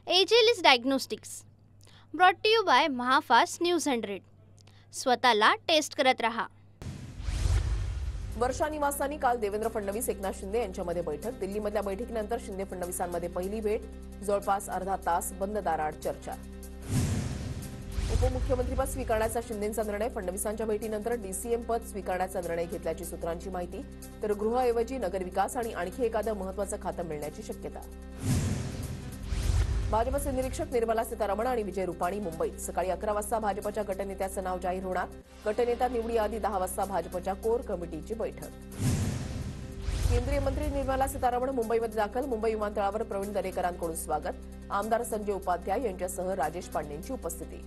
एजेलिस diagnostics brought to you by Mahafast news 100. स्वतःला taste करत रहा. वर्षा निवासांनी काल देवेंद्र फडणवीस एकनाथ शिंदे यांच्यामध्ये बैठक. दिल्लीमधल्या बैठकीनंतर शिंदे फडणवीसांमध्ये पहिली भेट. जवळपास अर्धा तास बंद दाराआड चर्चा. उपमुख्यमंत्रीपद स्वीकारण्याचा शिंदेंचा निर्णय. फडणवीसांच्या भेटीनंतर डीसीएम पद स्वीकारण्याचा निर्णय घेतल्याची सूत्रांची माहिती. तर गृहऐवजी नगरविकास आणि आणखी एखादं महत्त्वाचं खातं मिळण्याची शक्यता. भाजपचे निरीक्षक निर्मला सीतारमण आणि विजय रुपाणी मुंबईत. सकाळी 11 वाजता भाजपच्या गटनेत्याचं नाव जाहीर होणार. गटनेता निवडीआधी 10 वाजता भाजपच्या कोर कमिटीची बैठक. केंद्रीय मंत्री निर्मला सीतारमण मुंबईमध्ये दाखल. मुंबई विमानतळावर प्रवीण दरेकरांकडून स्वागत. आमदार संजय उपाध्याय यांच्यासह राजेश पांडेंची उपस्थिती.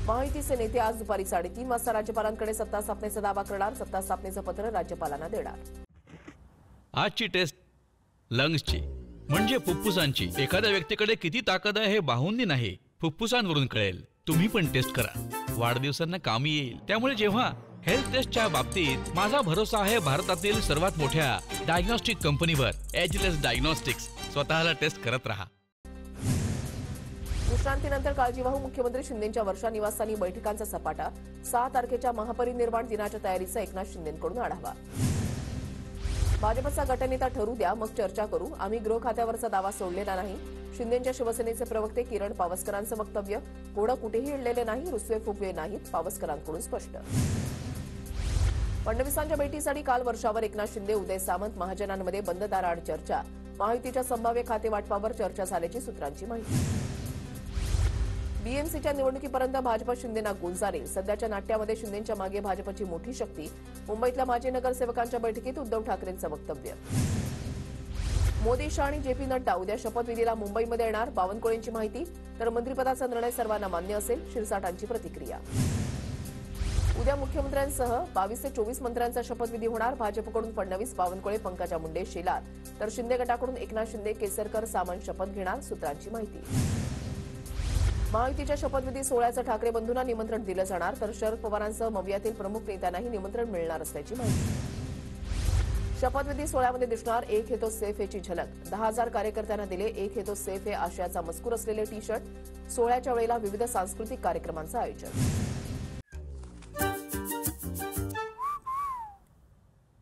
महायुतीचे नेते आज दुपारी 3:30 वाजता राज्यपालांकडे सत्ता स्थापनेचा दावा करणार. सत्ता स्थापनेचं पत्र राज्यपालांना देणार. आजची टेस्ट लंग्सची म्हणजे फुफ्फुसांची. एखाद्या व्यक्तीकडे किती ताकद आहे हे बाहुंनी नाही, फुफ्फुसांवरून कळेल. तुम्ही पण टेस्ट करा, वाढदिवसांना कामी येईल. त्यामुळे जेव्हा हेल्थ टेस्टच्या बाबतीत माझा भरोसा आहे भारतातील सर्वात मोठ्या डायग्नोस्टिक कंपनीवर, एजेलिस डायग्नोस्टिक्स. स्वतःला टेस्ट करत रहा. विश्रांतीनंतर काळजीवाहू मुख्यमंत्री शिंदेंच्या वर्षा निवासांनी बैठकांचा सपाटा. 6 तारखेच्या महापरिनिर्वाण दिनाच्या तयारीचा एकनाथ शिंदेंकडून आढावा. भाजपचा गटनेता ठरू द्या, मग चर्चा करू. आम्ही गृह खात्यावरचा दावा सोडलेला नाही. शिंदेंच्या शिवसेनेचे प्रवक्ते किरण पावसकरांचं वक्तव्य. घोडं कुठेही इडलेले नाही, रुसवे फुगवे नाहीत, पावसकरांकडून स्पष्ट. फडणवीसांच्या भेटीसाठी काल वर्षावर एकनाथ शिंदे, उदय सामंत. महाजनांमध्ये बंद दाराआड चर्चा. महायुतीच्या संभाव्य खातेवाटपावर चर्चा झाल्याची सूत्रांची माहिती. बीएमसीच्या निवडणुकीपर्यंत भाजप शिंदेना गुंजारेल. सध्याच्या नाट्यामध्ये शिंदेंच्या मागे भाजपची मोठी शक्ती. मुंबईतल्या माजी नगरसेवकांच्या बैठकीत उद्धव ठाकरेंचं वक्तव्य. मोदी, शाह आणि जेपी नड्डा उद्या शपथविधीला मुंबईमध्ये येणार. बावनकुळेंची माहिती. तर मंत्रिपदाचा निर्णय सर्वांना मान्य असेल, शिरसाटांची प्रतिक्रिया. उद्या मुख्यमंत्र्यांसह 22 ते 24 मंत्र्यांचा शपथविधी होणार. भाजपकडून फडणवीस, बावनकुळे, पंकजा मुंडे, शेलार. तर शिंदे गटाकडून एकनाथ शिंदे, केसरकर, सामंत शपथ घेणार. सूत्रांची माहिती. महायुतीच्या शपथविधी सोहळ्याचं ठाकरे बंधूंना निमंत्रण दिलं जाणार. तर शरद पवारांसह मवियातील प्रमुख नेत्यांनाही निमंत्रण मिळणार असल्याची माहिती. शपथविधी सोहळ्यामध्ये दिसणार एक हे तो सेफ हेची झलक. 10,000 कार्यकर्त्यांना दिले एक हे तो सेफ हे आशयाचा मजकूर असलेले टी शर्ट. सोहळ्याच्या वेळेला विविध सांस्कृतिक कार्यक्रमांचं आयोजन.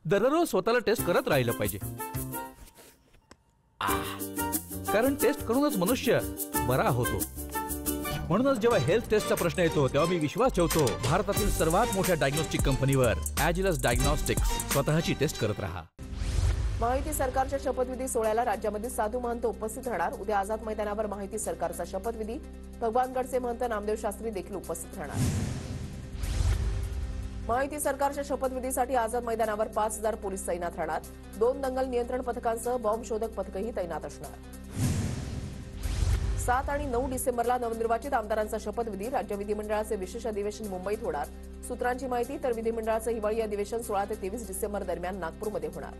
दररोज स्वतःला टेस्ट करत राहिलं पाहिजे, कारण टेस्ट करूनच मनुष्य बरा होतो. म्हणूनच जेव्हा हेल्थ टेस्टचा प्रश्न येतो तेव्हा मी विश्वास ठेवतो भारतातील सर्वात मोठ्या डायग्नोस्टिक कंपनीवर, एजेलिस डायग्नोस्टिक्स. स्वतःची टेस्ट करत रहा. महायुती सरकारच्या शपथविधी सोहळ्याला राज्यामध्ये साधू महंत उपस्थित राहणार. उद्या आझाद मैदानावर महायुती सरकारचा शपथविधी. भगवानगडचे महंत नामदेव शास्त्री देखील उपस्थित राहणार. महायुती सरकारच्या शपथविधीसाठी आझाद मैदानावर 5,000 पोलीस तैनात राहणार. 2 दंगल नियंत्रण पथकांसह बॉम्ब शोधक पथकही तैनात असणार. 7 आणि 9 डिसेंबरला नवनिर्वाचित आमदारांचा शपथविधी. राज्य विधिमंडळाचे विशेष अधिवेशन मुंबईत होणार. सूत्रांची माहिती. तर विधिमंडळाचं हिवाळी अधिवेशन 16 ते 23 डिसेंबर दरम्यान नागपूरमध्ये होणार.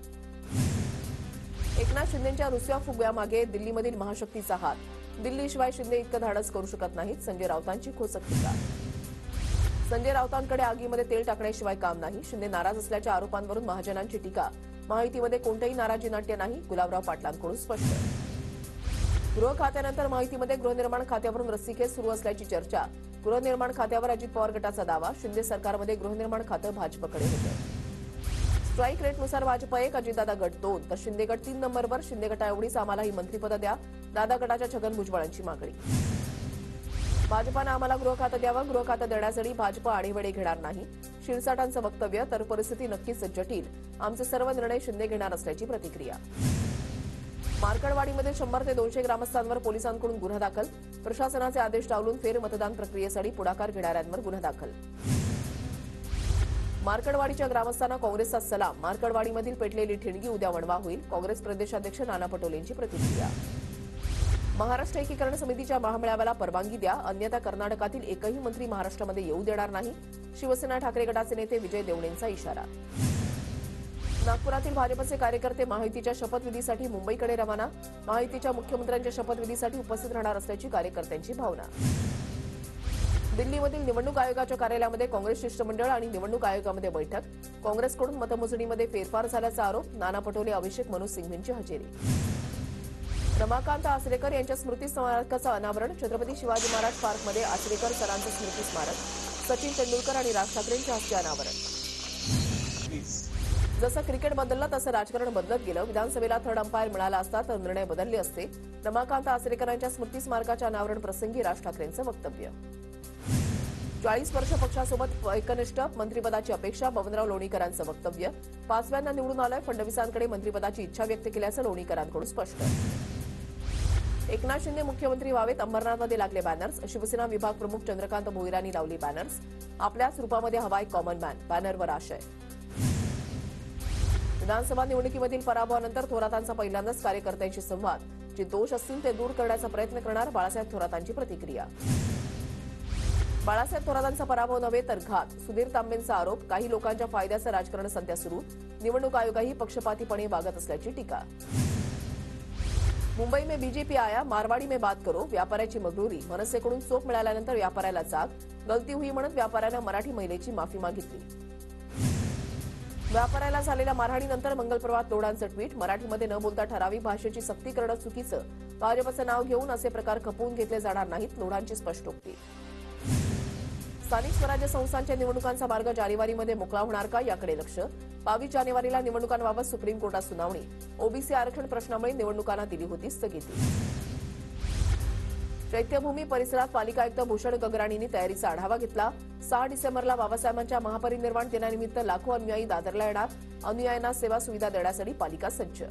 एकनाथ शिंदेंच्या रुसव्या फुगव्यामागे दिल्लीमधील महाशक्तीचा हात. दिल्लीशिवाय शिंदे इतकं धाडस करू शकत नाहीत. संजय राऊतांची खोचक टीका. संजय राऊतांकडे आगीमध्ये तेल टाकण्याशिवाय काम नाही. शिंदे नाराज असल्याच्या आरोपांवरून महाजनांची टीका. महायुतीमध्ये कोणतेही नाराजी नाट्य नाही. गुलाबराव पाटलांकडून स्पष्ट. गृह खात्यानंतर माहितीमध्ये गृहनिर्माण खात्यावरून रस्सीखेच सुरू असल्याची चर्चा. गृहनिर्माण खात्यावर अजित पवार गटाचा दावा. शिंदे सरकारमध्ये गृहनिर्माण खातं भाजपकडे होतं. स्ट्राईक रेटनुसार भाजप 1, अजितदादा गट 2, तर शिंदे गट 3 नंबरवर. शिंदे गटाएवढीच आम्हालाही मंत्रिपदं द्या. दादा गटाच्या छगन भुजबळांची मागणी. भाजपानं आम्हाला गृह खातं द्यावं. गृह खातं देण्यासाठी भाजप आढेवेढे घेणार नाही. शिरसाटांचं वक्तव्य. तर परिस्थिती नक्कीच जटिल. आमचे सर्व निर्णय शिंदे घेणार असल्याची प्रतिक्रिया. मार्कडवाडीमध्ये 100 ते 200 ग्रामस्थांवर पोलिसांकडून गुन्हा दाखल. प्रशासनाचे आदेश डावलून फेरमतदान प्रक्रियेसाठी पुढाकार घेणाऱ्यांवर गुन्हा दाखल. मार्कडवाडीच्या ग्रामस्थांना काँग्रेसचा सलाम. मार्कडवाडीमधील पेटलेली ठिणगी उद्या वणवा होईल. काँग्रेस प्रदेशाध्यक्ष नाना पटोलेंची प्रतिक्रिया. महाराष्ट्र एकीकरण समितीच्या महामेळाव्याला परवानगी द्या, अन्यथा कर्नाटकातील एकही मंत्री महाराष्ट्रामध्ये येऊ देणार नाही. शिवसेना ठाकरे गटाचे नेते विजय देवणेंचा इशारा. नागपुरातील भाजपचे कार्यकर्ते महायुतीच्या शपथविधीसाठी मुंबईकडे रवाना. महायुतीच्या मुख्यमंत्र्यांच्या शपथविधीसाठी उपस्थित राहणार असल्याची कार्यकर्त्यांची भावना. दिल्लीमधील निवडणूक आयोगाच्या कार्यालयामध्ये काँग्रेस शिष्टमंडळ आणि निवडणूक आयोगामध्ये बैठक. काँग्रेसकडून मतमोजणीमध्ये फेरफार झाल्याचा आरोप. नाना पटोले, अभिषेक मनु सिंघवींची हजेरी. रमाकांत आचरेकर यांच्या स्मृती स्मारकाचं अनावरण छत्रपती शिवाजी महाराज पार्कमध्ये आचरेकर सरांचं स्मृती स्मारक, सचिन तेंडुलकर आणि राज ठाकरेंच्या हस्ते अनावरण. जसं क्रिकेट बदललं तसं राजकारण बदलत गेलं. विधानसभेला थर्ड अंपायर मिळाला असता तर निर्णय बदलले असते. रमाकांत आचरेकरांच्या स्मृती स्मारकाच्या अनावरण प्रसंगी राज ठाकरेंचं वक्तव्य. 40 वर्ष पक्षासोबत एकनिष्ठ, मंत्रिपदाची अपेक्षा, बबनराव लोणीकरांचं वक्तव्य. 5व्यांदा निवडून आलोय, फडणवीसांकडे मंत्रिपदाची इच्छा व्यक्त केल्याचं लोणीकरांकडून स्पष्ट. एकनाथ शिंदे मुख्यमंत्री व्हावेत, अंबरनाथमध्ये लागले बॅनर्स. शिवसेना विभाग प्रमुख चंद्रकांत भोईरांनी लावली बॅनर्स. आपल्याच रूपामध्ये हवाय कॉमन मॅन, बॅनरवर आशय. विधानसभा निवडणुकीमधील पराभवानंतर थोरातांचा पहिल्यांदाच कार्यकर्त्यांशी संवाद. जे दोष असतील ते दूर करण्याचा प्रयत्न करणार, बाळासाहेब थोरातांची प्रतिक्रिया. बाळासाहेब थोरातांचा पराभव नव्हे तर घात, सुधीर तांबेंचा आरोप. काही लोकांच्या फायद्याचं राजकारण सध्या सुरू. निवडणूक आयोगही पक्षपातीपणे वागत असल्याची टीका. मुंबई में बीजेपी आया, मारवाडी में बात करो. व्यापाऱ्याची मगरुरी, मनसेकडून चोप मिळाल्यानंतर व्यापाऱ्याला जाग. गलती हुई म्हणत व्यापाऱ्यानं मराठी महिलेची माफी मागितली. व्यापाऱ्याला झालेल्या मारहाणीनंतर मंगलप्रभात लोढांचं ट्विट. मराठीमध्ये न बोलता ठराविक भाषेची सक्ती करणं चुकीचं. भाजपचं नाव घेऊन असे प्रकार खपवून घेतले जाणार नाहीत, लोढांची स्पष्टोक्ती. स्थानिक स्वराज्य संस्थांच्या निवडणुकांचा मार्ग जानेवारीमध्ये मोकळा होणार का, याकडे लक्ष. 22 जानेवारीला निवडणुकांबाबत सुप्रीम कोर्टात सुनावणी. ओबीसी आरक्षण प्रश्नामुळे निवडणुकांना दिली होती स्थगिती. चैत्यभूमी परिसरात पालिका आयुक्त भूषण गगराणींनी तयारीचा आढावा घेतला. 6 डिसेंबरला बाबासाहेबांच्या महापरिनिर्वाण दिनानिमित्त लाखो अनुयायी दादरला येणार. अनुयायांना सेवा सुविधा देण्यासाठी पालिका सज्ज.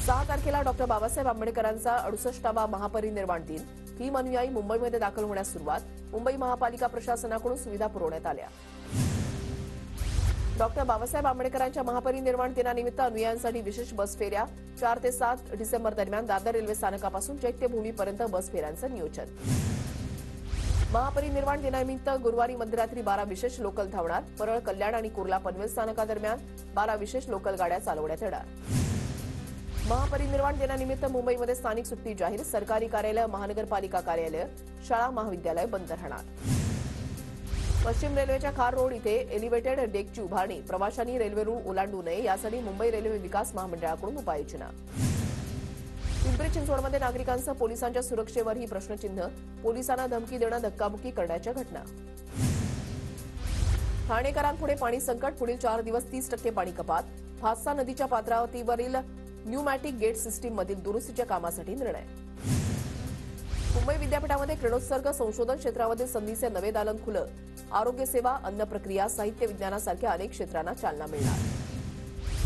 6 तारखेला डॉ. बाबासाहेब आंबेडकरांचा 68वा महापरिनिर्वाण दिन. भीम अनुयायी मुंबईमध्ये दाखल होण्यास सुरुवात. मुंबई महापालिका प्रशासनाकडून सुविधा पुरवण्यात आल्या. डॉ. बाबासाहेब आंबेडकरांच्या महापरिनिर्वाण दिनानिमित्त अनुयायांसाठी विशेष बस फेऱ्या. 4 ते 7 डिसेंबर दरम्यान दादर रेल्वे स्थानकापासून चैत्यभूमीपर्यंत बस फेऱ्यांचं नियोजन. महापरिनिर्वाण दिनानिमित्त गुरुवारी मध्यरात्री 12 विशेष लोकल धावणार. परळ, कल्याण आणि कुर्ला पनवेल स्थानकादरम्यान 12 विशेष लोकल गाड्या चालवण्यात येणार. महापरिनिर्वाण दिनानिमित्त मुंबईमध्ये स्थानिक सुट्टी जाहीर. सरकारी कार्यालय, महानगरपालिका कार्यालय, शाळा, महाविद्यालय बंद राहणार. पश्चिम रेल्वेच्या खार रोड इथे एलिव्हेटेड डेकची उभारणी. प्रवाशांनी रेल्वे रूळ ओलांडू नये यासाठी मुंबई रेल्वे विकास महामंडळाकडून उपाययोजना. पिंपरी चिंचवडमध्ये नागरिकांसह पोलिसांच्या सुरक्षेवरही प्रश्नचिन्ह. पोलिसांना धमकी देणं, धक्काबुक्की करण्याच्या घटना. ठाणेकरांपुढे पाणी संकट. पुढील 4 दिवस 30% पाणी कपात. भातसा नदीच्या पात्रावतीवरील न्यूमॅटिक गेट सिस्टीममधील दुरुस्तीच्या कामासाठी निर्णय. मुंबई विद्यापीठामध्ये किरणोत्सर्ग संशोधन क्षेत्रामधील संधीचे नवे दालन खुलं. आरोग्य सेवा, अन्न प्रक्रिया, साहित्य विज्ञानासारख्या अनेक क्षेत्रांना चालना मिळणार.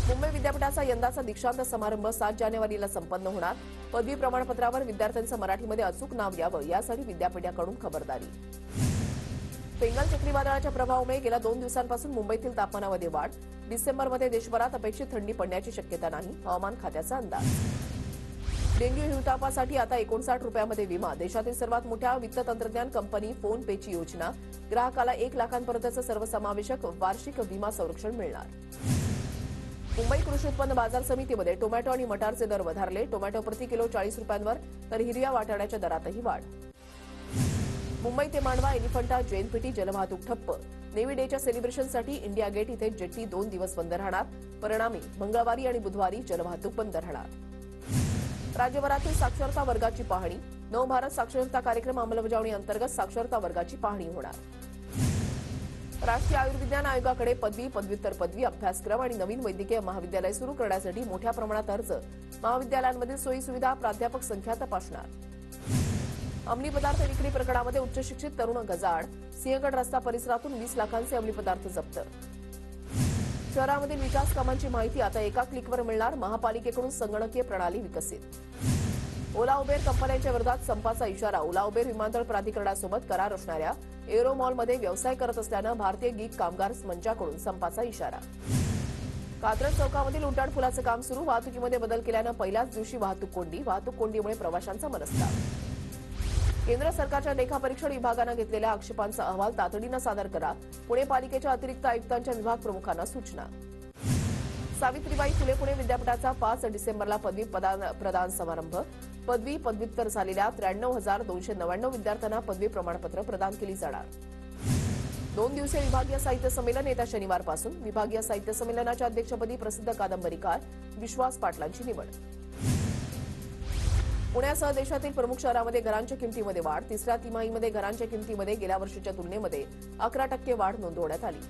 मुंबई विद्यापीठाचा यंदाचा दीक्षांत समारंभ 7 जानेवारीला संपन्न होणार. पदवी प्रमाणपत्रावर विद्यार्थ्यांचं मराठीमध्ये अचूक नाव यावं यासाठी विद्यापीठाकडून खबरदारी. बेंगल चक्रीवादळाच्या प्रभावामुळे गेल्या 2 दिवसांपासून मुंबईतील तापमानामध्ये वाढ. डिसेंबरमध्ये देशभरात अपेक्षित थंडी पडण्याची शक्यता नाही, हवामान खात्याचा अंदाज. डेंग्यू हिवतापासाठी आता 59 रुपयामध्ये विमा. देशातील सर्वात मोठ्या वित्त तंत्रज्ञान कंपनी फोन पेची योजना. ग्राहकाला 1 लाखांपर्यंतचं सर्वसमावेशक वार्षिक विमा संरक्षण मिळणार. मुंबई कृषी उत्पन्न बाजार समितीमध्ये टोमॅटो आणि मटारचे दर वधारले. टोमॅटो प्रति किलो 40 रुपयांवर तर हिरव्या वाटाण्याच्या दरातही वाढ. मुंबई ते मांडवा एलिफंटा जेएनपीटी जलवाहतूक ठप्प. नेव्ही डेच्या सेलिब्रेशनसाठी इंडिया गेट इथे जेट्टी 2 दिवस बंद राहणार. परिणामी मंगळवारी आणि बुधवारी जलवाहतूक बंद राहणार. राज्यभरातील साक्षरता वर्गाची पाहणी. नवभारत साक्षरता कार्यक्रम अंमलबजावणी अंतर्गत साक्षरता वर्गाची पाहणी होणार. राष्ट्रीय आयुर्विज्ञान आयोगाकडे पदवी, पदव्युत्तर पदवी अभ्यासक्रम आणि नवीन वैद्यकीय महाविद्यालय सुरू करण्यासाठी मोठ्या प्रमाणात अर्ज. महाविद्यालयांमधील सोयीसुविधा, प्राध्यापक संख्या तपासणार. अंमली पदार्थ विक्री प्रकरणामध्ये उच्चशिक्षित तरुण गजाआड. सिंहगड रस्ता परिसरातून 20 लाखांचे अंमली पदार्थ जप्त. शहरामधील विकास कामांची माहिती आता एका क्लिकवर मिळणार. महापालिकेकडून संगणकीय प्रणाली विकसित. ओला उबेर कंपन्यांच्या विरोधात संपाचा इशारा. ओला उबेर विमानतळ प्राधिकरणासोबत करार असणाऱ्या एरो मॉलमध्ये व्यवसाय करत असल्यानं भारतीय गीक कामगार मंचाकडून संपाचा इशारा. कात्रज चौकामधील उड्डाणपुलाचं काम सुरू. वाहतुकीमध्ये बदल केल्यानं पहिल्याच दिवशी वाहतूक कोंडी. वाहतूक कोंडीमुळे प्रवाशांचा मनस्ताप. केंद्र सरकारच्या लेखापरीक्षण विभागानं घेतलेल्या आक्षेपांचा अहवाल तातडीनं सादर करा. पुणे पालिकेच्या अतिरिक्त आयुक्तांच्या विभाग प्रमुखांना सूचना. सावित्रीबाई फुले पुणे विद्यापीठाचा 5 डिसेंबरला पदवी प्रदान समारंभ. पदवी, पदव्युत्तर झालेल्या 93,299 विद्यार्थ्यांना पदवी प्रमाणपत्र प्रदान केली जाणार. 2 दिवसीय विभागीय साहित्य संमेलन येत्या शनिवारपासून. विभागीय साहित्य संमेलनाच्या अध्यक्षपदी प्रसिद्ध कादंबरीकार विश्वास पाटलांची निवड. पुण्यासह देशातील प्रमुख शहरांमध्ये घरांच्या किमतीमध्ये वाढ. तिसऱ्या तिमाहीमध्ये घरांच्या किमतीमध्ये गेल्या वर्षीच्या तुलनेमध्ये 11% वाढ नोंदवण्यात आली.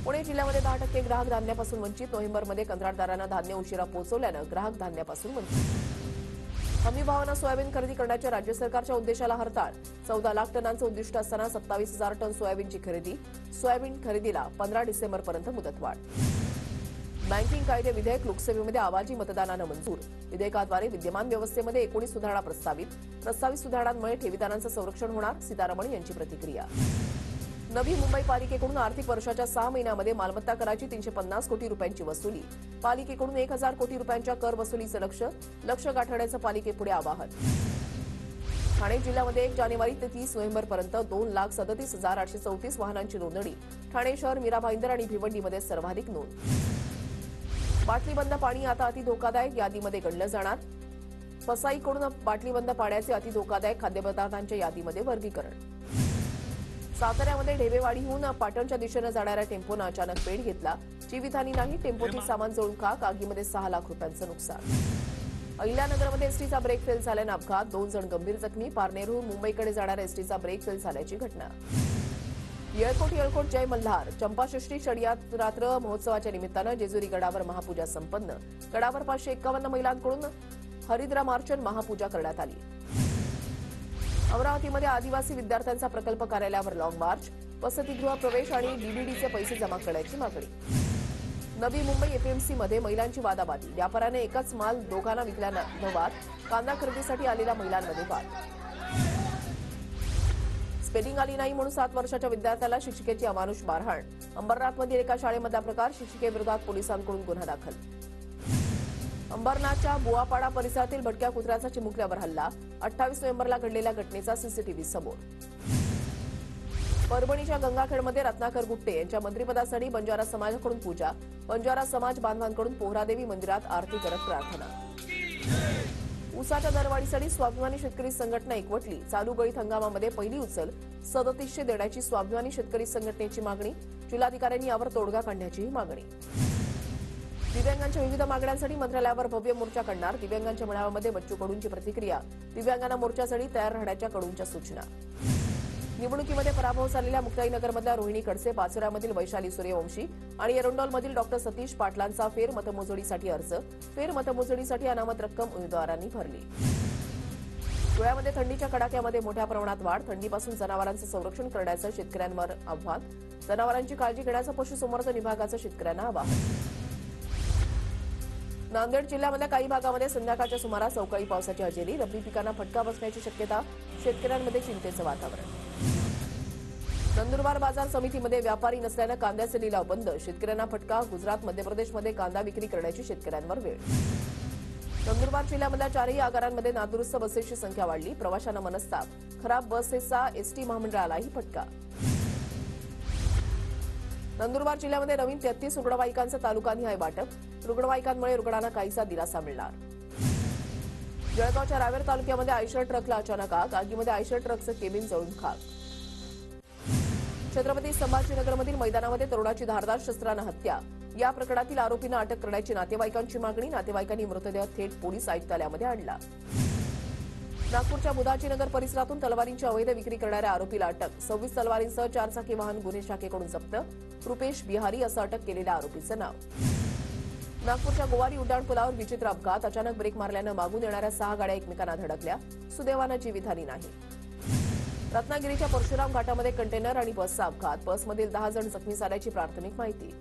पुणे जिल्ह्यामध्ये 10% ग्राहक धान्यापासून वंचित. नोव्हेंबरमध्ये कंत्राटदारांना धान्य उशिरा पोहोचवल्यानं ग्राहक धान्यापासून वंचित. हमी भावानं सोयाबीन खरेदी करण्याच्या राज्य सरकारच्या उद्देशाला हरताळ. 14 लाख टनांचं उद्दिष्ट असताना 27,000 टन सोयाबीनची खरेदी. सोयाबीन खरेदीला 15 डिसेंबरपर्यंत मुदतवाढ. बँकिंग कायदे विधेयक लोकसभेमध्ये आवाजी मतदानानं मंजूर. विधेयकाद्वारे विद्यमान व्यवस्थेमध्ये 19 सुधारणा प्रस्तावित सुधारणांमुळे ठेवीदारांचं संरक्षण होणार. सीतारमण यांची प्रतिक्रिया. नवी मुंबई पालिकेकडून आर्थिक वर्षाच्या 6 महिन्यामध्ये मालमत्ता कराची 350 कोटी रुपयांची वसुली. पालिकेकडून 1,000 कोटी रुपयांच्या कर वसुलीचं लक्ष्य गाठण्याचं पालिकेपुढे आवाहन. ठाणे जिल्ह्यामध्ये 1 जानेवारी ते 30 नोव्हेंबरपर्यंत 2,37,834 वाहनांची नोंदणी. ठाणे शहर, मीरा भाईंदर आणि भिवंडीमध्ये सर्वाधिक नोंद. बाटलीबंद पाणी आता अति धोकादायक यादीमध्ये गणलं जाणार. पसाईकडून बाटलीबंद पाण्याचे अति धोकादायक खाद्यपदार्थांच्या यादीमध्ये वर्गीकरण. साताऱ्यामध्ये ढेबेवाडीहून पाटणच्या दिशेनं जाणाऱ्या टेम्पोनं अचानक पेट घेतला. जीवितहानी नाही. टेम्पोतील सामान जळून खाक. आगीमध्ये 6 लाख रुपयांचं नुकसान. अहिल्यानगरमध्ये एसटीचा ब्रेक फेल झाल्यानं अपघात. 2 जण गंभीर जखमी. पारनेरहून मुंबईकडे जाणाऱ्या एसटीचा ब्रेक फेल झाल्याची घटना. येळकोट जय मल्हार. चंपाषष्ठी षडयात्रात्र महोत्सवाच्या निमित्तानं जेजुरी गडावर महापूजा संपन्न. गडावर 551 महिलांकडून हरिद्रामार्चन महापूजा करण्यात आली. अमरावतीमध्ये आदिवासी विद्यार्थ्यांचा प्रकल्प कार्यालयावर लाँग मार्च. वसतिगृह प्रवेश आणि डीबीडीचे पैसे जमा करण्याची मागणी. नवी मुंबई एपीएमसीमध्ये महिलांची वादावादी. व्यापाऱ्याने एकच माल दोघांना विकल्यानं वाद. कांदा खरेदीसाठी आलेल्या महिलांमध्ये वाद. स्पेलिंग आली नाही म्हणून 7 वर्षाच्या विद्यार्थ्याला शिक्षिकेची अमानुष मारहाण. अंबरनाथमधील एका शाळेमधला प्रकार. शिक्षिकेविरोधात पोलिसांकडून गुन्हा दाखल. अंबरनाथच्या बुवापाडा परिसरातील भटक्या कुत्र्याचा चिमुकल्यावर हल्ला. 28 नोव्हेंबरला घडलेल्या घटनेचा सीसीटीव्ही समोर. परभणीच्या गंगाखेडमध्ये रत्नाकर गुट्टे यांच्या मंत्रिपदासाठी बंजारा समाजाकडून पूजा. बंजारा समाज बांधवांकडून पोहरादेवी मंदिरात आरती करत प्रार्थना. ऊसाच्या दरवाढीसाठी स्वाभिमानी शेतकरी संघटना एकवटली. चालू गळीत हंगामामध्ये पहिली उचल 3700 देण्याची स्वाभिमानी शेतकरी संघटनेची मागणी. जिल्हाधिकाऱ्यांनी यावर तोडगा काढण्याचीही मागणी. दिव्यांगांच्या विविध मागण्यांसाठी मंत्रालयावर भव्य मोर्चा काढणार. दिव्यांगांच्या मेळाव्यामध्ये बच्चू कडूंची प्रतिक्रिया. दिव्यांगांना मोर्चासाठी तयार राहण्याच्या कडूंच्या सूचना. निवडणुकीमध्ये पराभव झालेल्या मुक्ताईनगरमधल्या रोहिणी खडसे, पाचोऱ्यामधील वैशाली सूर्यवंशी आणि एरंडोलमधील डॉक्टर सतीश पाटलांचा फेरमतमोजणीसाठी अर्ज. फेरमतमोजणीसाठी अनामत रक्कम उमेदवारांनी भरली. धुळ्यामध्ये थंडीच्या कडाक्यामध्ये मोठ्या प्रमाणात वाढ. थंडीपासून जनावरांचं संरक्षण करण्याचं शेतकऱ्यांवर आव्हान. जनावरांची काळजी घेण्याचं पशुसंवर्धन विभागाचं शेतकऱ्यांना आवाहन. नांदेड जिल्ह्यामधल्या काही भागामध्ये संध्याकाळच्या सुमारास अवकाळी पावसाची हजेरी. रब्बी पिकांना फटका बसण्याची शक्यता. शेतकऱ्यांमध्ये चिंतेचं वातावरण. नंदुरबार बाजार समितीमध्ये व्यापारी नसल्यानं कांद्याचे लिलाव बंद. शेतकऱ्यांना फटका. गुजरात, मध्य प्रदेशमध्ये कांदा विक्री करण्याची शेतकऱ्यांवर वेळ. नंदुरबार जिल्ह्यामधल्या 4ही आगारांमध्ये नादुरुस्त बसेसची संख्या वाढली. प्रवाशांना मनस्ताप. खराब बसेसचा एसटी महामंडळालाही फटका. नंदुरबार जिल्ह्यामध्ये नवीन 33 रुग्णवाहिकांचं तालुकानिहाय वाटप. रुग्णवाहिकांमुळे रुग्णांना काहीसा दिलासा मिळणार. जळगावच्या रावेर तालुक्यामध्ये आयशर ट्रकला अचानक आग. आगीमध्ये आयशर ट्रकचं केबिन जळून खाक. छत्रपती संभाजीनगरमधील मैदानामध्ये तरुणाची धारदार शस्त्रानं हत्या. या प्रकरणातील आरोपींना अटक करण्याची नातेवाईकांची मागणी. नातेवाईकांनी मृतदेह थेट पोलीस आयुक्तालयामध्ये आणला. नागपूरच्या बुधाजीनगर परिसरातून तलवारींची अवैध विक्री करणाऱ्या आरोपीला अटक. 26 तलवारींसह 4 चाकी वाहन गुन्हे शाखेकडून जप्त. रुपेश बिहारी असं अटक केलेल्या आरोपीचं नाव. नागपूरच्या गोवारी उड्डाणपुलावर विचित्र अपघात. अचानक ब्रेक मारल्यानं मागून येणाऱ्या 6 गाड्या एकमेकांना धडकल्या. सुदैवानं जीवितहानी नाही. रत्नागिरीच्या परशुराम घाटामध्ये कंटेनर आणि बसचा अपघात. बसमधील 10 जण जखमी झाल्याची प्राथमिक माहिती.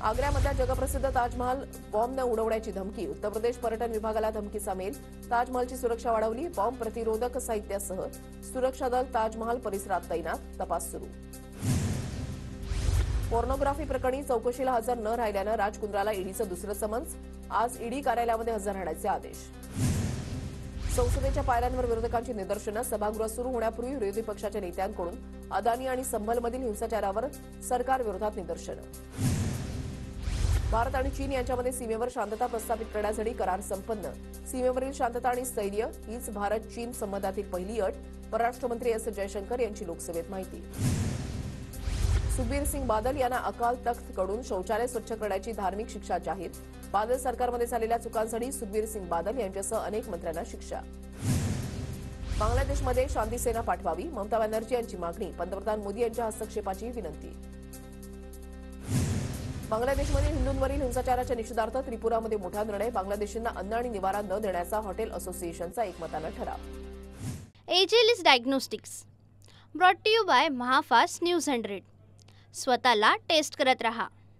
आग्र्यामधल्या जगप्रसिद्ध ताजमहाल बॉम्बनं उडवण्याची धमकी. उत्तर प्रदेश पर्यटन विभागाला धमकीचा मेल. ताजमहालची सुरक्षा वाढवली. बॉम्ब प्रतिरोधक साहित्यासह सुरक्षा दल ताजमहाल परिसरात तैनात. तपास सुरू. पोर्नोग्राफी प्रकरणी चौकशीला हजर न राहिल्यानं राज कुंद्राला ईडीचं दुसरं समन्स. आज ईडी कार्यालयामध्ये हजर राहण्याचे आदेश. संसदेच्या पायऱ्यांवर विरोधकांची निदर्शनं. सभागृह सुरू होण्यापूर्वी विरोधी पक्षाच्या नेत्यांकडून अदानी आणि संभलमधील हिंसाचारावर सरकार विरोधात निदर्शनं. भारत आणि चीन यांच्यामध्ये सीमेवर शांतता प्रस्थापित करण्यासाठी करार संपन्न. सीमेवरील शांतता आणि स्थैर्य हीच भारत चीन संबंधातील पहिली अट. परराष्ट्र मंत्री एस जयशंकर यांची लोकसभेत माहिती. सुखबीर सिंग बादल यांना अकाल तख्त कडून शौचालय स्वच्छ करण्याची धार्मिक शिक्षा जाहीर. बादल सरकारमध्ये झालेल्या चुकांसाठी सुखबीर सिंग बादल यांच्यासह अनेक मंत्र्यांना शिक्षा. बांगलादेशमध्ये शांती सेना पाठवावी, ममता बॅनर्जी यांची मागणी. पंतप्रधान मोदी यांच्या हस्तक्षेपाची विनंती. बांगलादेशमध्ये हिंदूंवरील हिंसाचाराच्या निषेधार्थ त्रिपुरामध्ये मोठा निर्णय. बांगलादेशींना अन्न आणि निवारा न देण्याचा हॉटेल असोसिएशनचा एकमतानं ठराव. Agilus diagnostics brought to you by Mahafast news 100. स्वतःला टेस्ट करत रहा.